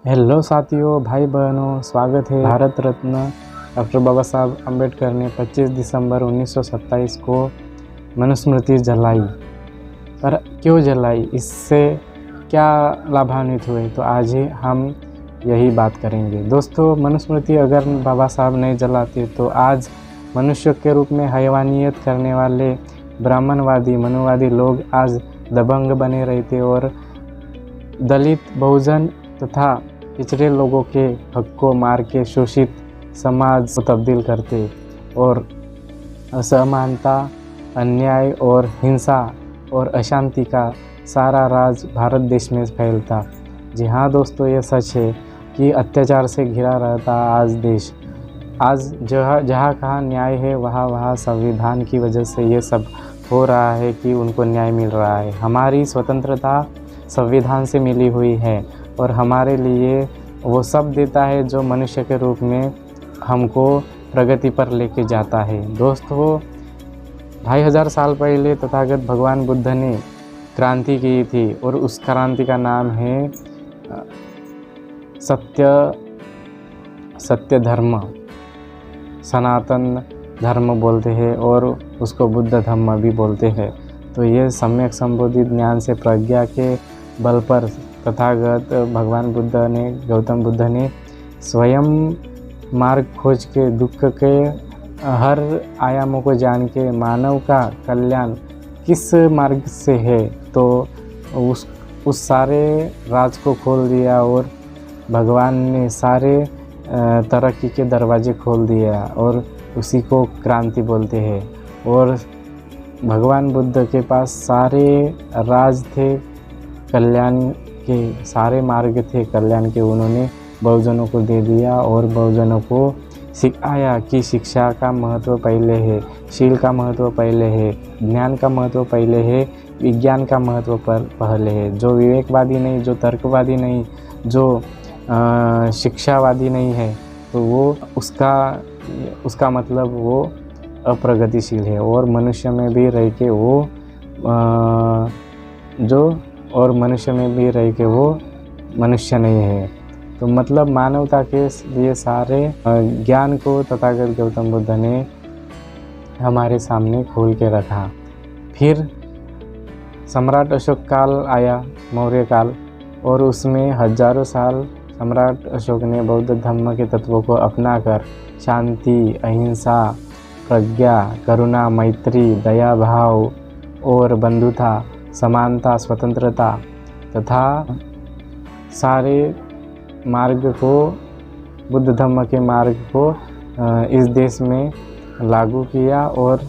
Hello साथियों, भाई बहनों, स्वागत है। भारत रत्न डॉक्टर बाबा साहब अम्बेडकर ने 25 दिसंबर 1927 को मनुस्मृति जलाई। पर क्यों जलाई, इससे क्या लाभान्वित हुए, तो आज ही हम यही बात करेंगे। दोस्तों, मनुस्मृति अगर बाबा साहब नहीं जलाते तो आज मनुष्य के रूप में हैवानियत करने वाले ब्राह्मणवादी मनुवादी लोग आज दबंग बने रहते और दलित, बहुजन तथा पिछड़े लोगों के हक को मार के शोषित समाज को तब्दील करते और असमानता, अन्याय और हिंसा और अशांति का सारा राज भारत देश में फैलता। जी हाँ दोस्तों, ये सच है कि अत्याचार से घिरा रहता आज देश। आज जहाँ कहाँ न्याय है वहाँ संविधान की वजह से ये सब हो रहा है कि उनको न्याय मिल रहा है। हमारी स्वतंत्रता संविधान से मिली हुई है और हमारे लिए वो सब देता है जो मनुष्य के रूप में हमको प्रगति पर लेके जाता है। दोस्तों, 2500 साल पहले तथागत भगवान बुद्ध ने क्रांति की थी और उस क्रांति का नाम है सत्य धर्म, सनातन धर्म बोलते हैं और उसको बुद्ध धर्म भी बोलते हैं। तो ये सम्यक संबोधित ज्ञान से प्रज्ञा के बल पर तथागत भगवान बुद्ध ने, गौतम बुद्ध ने स्वयं मार्ग खोज के दुख के हर आयामों को जान के मानव का कल्याण किस मार्ग से है तो उस सारे राज को खोल दिया और भगवान ने सारे तरक्की के दरवाजे खोल दिया और उसी को क्रांति बोलते हैं। और भगवान बुद्ध के पास सारे राज थे, कल्याण के सारे मार्ग थे कल्याण के, उन्होंने बहुजनों को दे दिया और बहुजनों को सिखाया कि शिक्षा का महत्व पहले है, शील का महत्व पहले है, ज्ञान का महत्व पहले है, विज्ञान का महत्व पहले है। जो विवेकवादी नहीं, जो तर्कवादी नहीं, जो शिक्षावादी नहीं है तो वो उसका मतलब वो अप्रगतिशील है और मनुष्य में भी रह के वो मनुष्य नहीं है। तो मतलब मानवता के लिए सारे ज्ञान को तथागत गौतम बुद्ध ने हमारे सामने खोल के रखा। फिर सम्राट अशोक काल आया, मौर्य काल, और उसमें हजारों साल सम्राट अशोक ने बौद्ध धर्म के तत्वों को अपनाकर शांति, अहिंसा, प्रज्ञा, करुणा, मैत्री, दया भाव और बंधुता, समानता, स्वतंत्रता तथा सारे मार्ग को, बुद्ध धर्म के मार्ग को इस देश में लागू किया और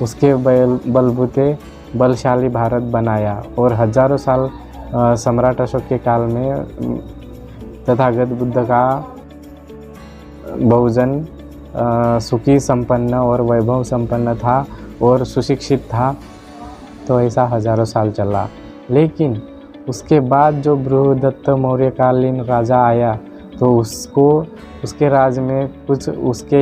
उसके बलबूते बलशाली भारत बनाया। और हजारों साल सम्राट अशोक के काल में तथागत बुद्ध का बहुजन सुखी, संपन्न और वैभव संपन्न था और सुशिक्षित था। तो ऐसा हजारों साल चला। लेकिन उसके बाद जो बृहदत्त मौर्यकालीन राजा आया तो उसके राज में कुछ उसके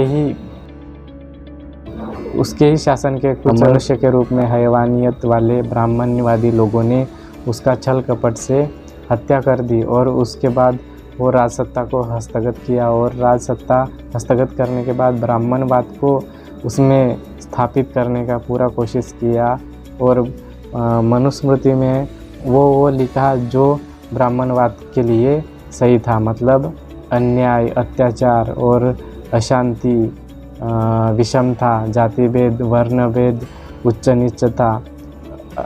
ही शासन के कुछ मनुष्य के रूप में हैवानियत वाले ब्राह्मणवादी लोगों ने उसका छल कपट से हत्या कर दी और उसके बाद वो राजसत्ता को हस्तगत किया और राजसत्ता हस्तगत करने के बाद ब्राह्मणवाद को उसमें स्थापित करने का पूरा कोशिश किया। और मनुस्मृति में वो लिखा जो ब्राह्मणवाद के लिए सही था, मतलब अन्याय, अत्याचार और अशांति, विषमता, जाति भेद, वर्ण भेद, उच्च नीचता,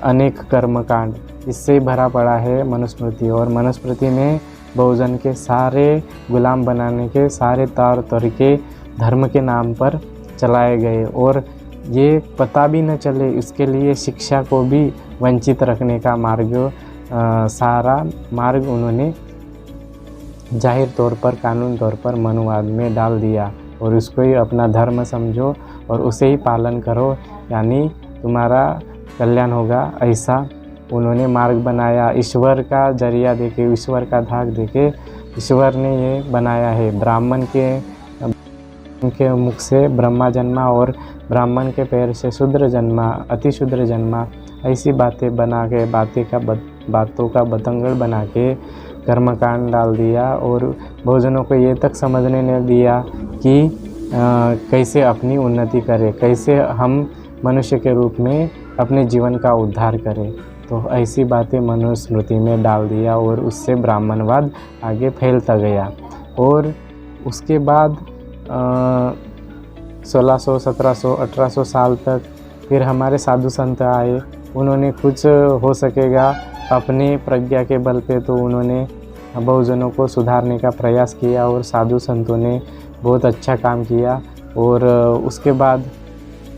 अनेक कर्मकांड, इससे भरा पड़ा है मनुस्मृति। और मनुस्मृति में बहुजन के सारे गुलाम बनाने के सारे तौर तरीके धर्म के नाम पर चलाए गए और ये पता भी न चले इसके लिए शिक्षा को भी वंचित रखने का सारा मार्ग उन्होंने जाहिर तौर पर, कानून तौर पर मनुवाद में डाल दिया और उसको ही अपना धर्म समझो और उसे ही पालन करो, यानी तुम्हारा कल्याण होगा, ऐसा उन्होंने मार्ग बनाया। ईश्वर का जरिया देके, ईश्वर का धाक देके ईश्वर ने ये बनाया है। ब्राह्मण के मुख से ब्रह्मा जन्मा और ब्राह्मण के पैर से शूद्र जन्मा, अति शूद्र जन्मा, ऐसी बातें बना के बातों का बतंगड़ बना के कर्मकांड डाल दिया और बहुजनों को ये तक समझने नहीं दिया कि कैसे अपनी उन्नति करें, कैसे हम मनुष्य के रूप में अपने जीवन का उद्धार करें। तो ऐसी बातें मनुस्मृति में डाल दिया और उससे ब्राह्मणवाद आगे फैलता गया। और उसके बाद 1600, 1700, 1800 साल तक फिर हमारे साधु संत आए। उन्होंने कुछ हो सकेगा अपनी प्रज्ञा के बल पे तो उन्होंने बहुजनों को सुधारने का प्रयास किया और साधु संतों ने बहुत अच्छा काम किया। और उसके बाद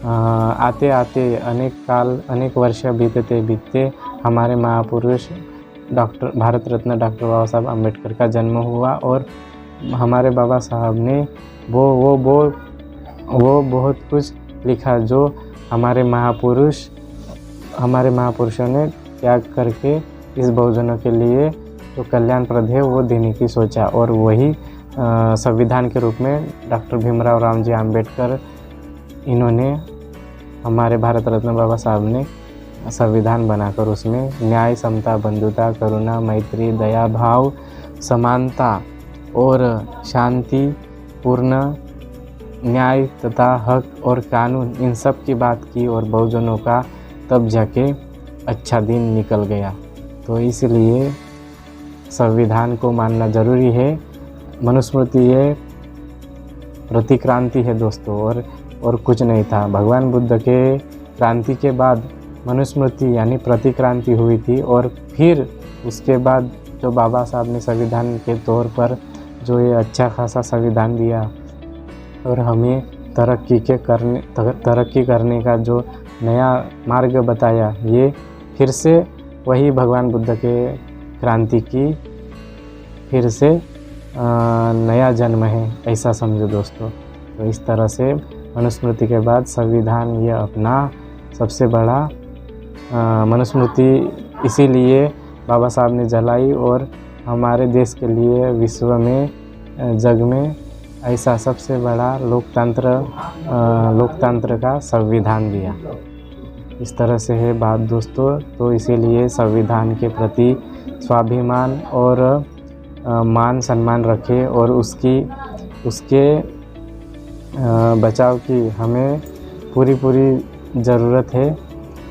आते आते अनेक वर्ष बीतते हमारे महापुरुष भारत रत्न डॉक्टर बाबा साहब अम्बेडकर का जन्म हुआ। और हमारे बाबा साहब ने वो बहुत कुछ लिखा जो हमारे महापुरुषों ने त्याग करके इस बहुजनों के लिए जो कल्याणप्रद है वो देने की सोचा। और वही संविधान के रूप में डॉक्टर भीमराव रामजी आम्बेडकर, इन्होंने हमारे भारत रत्न बाबा साहब ने संविधान बनाकर उसमें न्याय, समता, बंधुता, करुणा, मैत्री, दया भाव, समानता और शांति पूर्ण न्याय तथा हक और कानून, इन सब की बात की। और बहुजनों का तब जाके अच्छा दिन निकल गया। तो इसलिए संविधान को मानना ज़रूरी है। मनुस्मृति ये प्रतिक्रांति है दोस्तों, और कुछ नहीं था। भगवान बुद्ध के क्रांति के बाद मनुस्मृति यानी प्रतिक्रांति हुई थी। और फिर उसके बाद जो बाबा साहब ने संविधान के तौर पर जो ये अच्छा खासा संविधान दिया और हमें तरक्की करने का जो नया मार्ग बताया, ये फिर से वही भगवान बुद्ध के क्रांति की फिर से नया जन्म है, ऐसा समझो दोस्तों। तो इस तरह से मनुस्मृति के बाद संविधान ये अपना सबसे बड़ा मनुस्मृति इसीलिए बाबा साहब ने जलाई और हमारे देश के लिए विश्व में, जग में ऐसा सबसे बड़ा लोकतंत्र का संविधान दिया। इस तरह से है बात दोस्तों। तो इसीलिए संविधान के प्रति स्वाभिमान और मान सम्मान रखें और उसके बचाव की हमें पूरी ज़रूरत है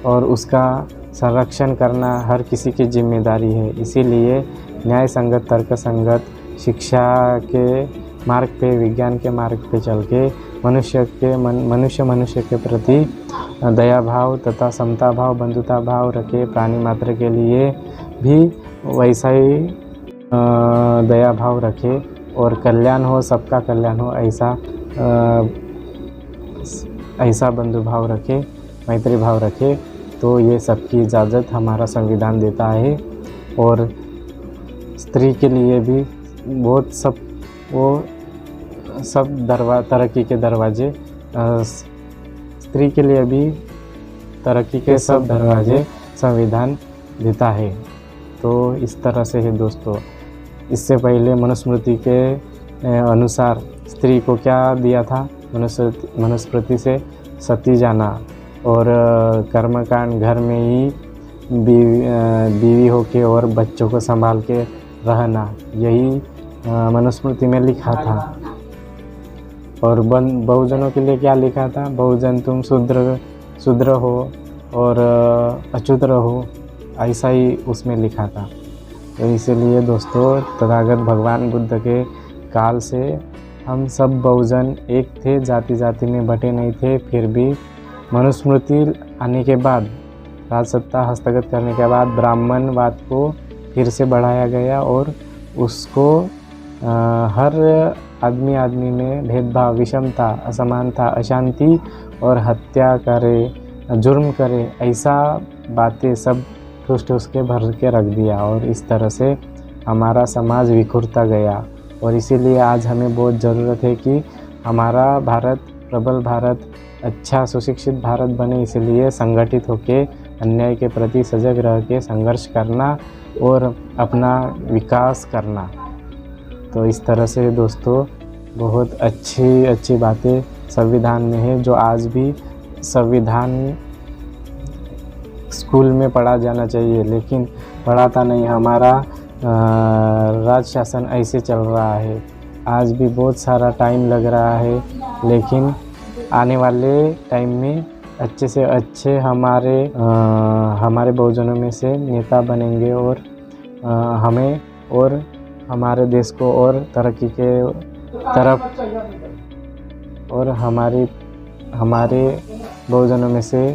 और उसका संरक्षण करना हर किसी की जिम्मेदारी है। इसीलिए न्याय संगत, तर्क संगत शिक्षा के मार्ग पे, विज्ञान के मार्ग पे चल के मनुष्य के प्रति दया भाव तथा समता भाव, बंधुता भाव रखे। प्राणी मात्र के लिए भी वैसा ही दया भाव रखे और कल्याण हो, सबका कल्याण हो, ऐसा बंधु भाव रखे, मैत्री भाव रखे। तो ये सबकी इजाज़त हमारा संविधान देता है। और स्त्री के लिए भी बहुत तरक्की के दरवाजे, स्त्री के लिए भी तरक्की के सब दरवाजे संविधान देता है। तो इस तरह से है दोस्तों। इससे पहले मनुस्मृति के अनुसार स्त्री को क्या दिया था? मनुस्मृति से सती जाना और कर्मकांड, घर में ही बीवी होके और बच्चों को संभाल के रहना, यही मनुस्मृति में लिखा था। और बहुजनों के लिए क्या लिखा था? बहुजन तुम शूद्र हो और अच्युत रहो, ऐसा ही उसमें लिखा था। तो इसीलिए दोस्तों तथागत भगवान बुद्ध के काल से हम सब बहुजन एक थे, जाति जाति में बटे नहीं थे। फिर भी मनुस्मृति आने के बाद, राजसत्ता हस्तगत करने के बाद ब्राह्मणवाद को फिर से बढ़ाया गया और उसको हर आदमी में भेदभाव, विषमता, असमानता, अशांति और हत्या करे, जुर्म करे, ऐसा बातें सब ठूस के भर के रख दिया। और इस तरह से हमारा समाज बिखरता गया। और इसीलिए आज हमें बहुत ज़रूरत है कि हमारा भारत, प्रबल भारत, अच्छा सुशिक्षित भारत बने। इसलिए संगठित होकर अन्याय के प्रति सजग रह के संघर्ष करना और अपना विकास करना। तो इस तरह से दोस्तों बहुत अच्छी बातें संविधान में है, जो आज भी संविधान स्कूल में पढ़ा जाना चाहिए, लेकिन पढ़ाता नहीं। हमारा राज शासन ऐसे चल रहा है। आज भी बहुत सारा टाइम लग रहा है, लेकिन आने वाले टाइम में अच्छे से अच्छे हमारे बहुजनों में से नेता बनेंगे और हमें और हमारे देश को और तरक्की के तरफ और हमारे बहुजनों में से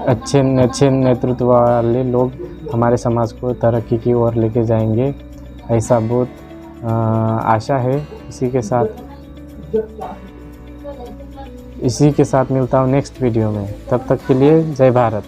अच्छे नेतृत्व वाले लोग हमारे समाज को तरक्की की ओर लेके जाएंगे, ऐसा बहुत आशा है। इसी के साथ मिलता हूँ नेक्स्ट वीडियो में। तब तक के लिए जय भारत।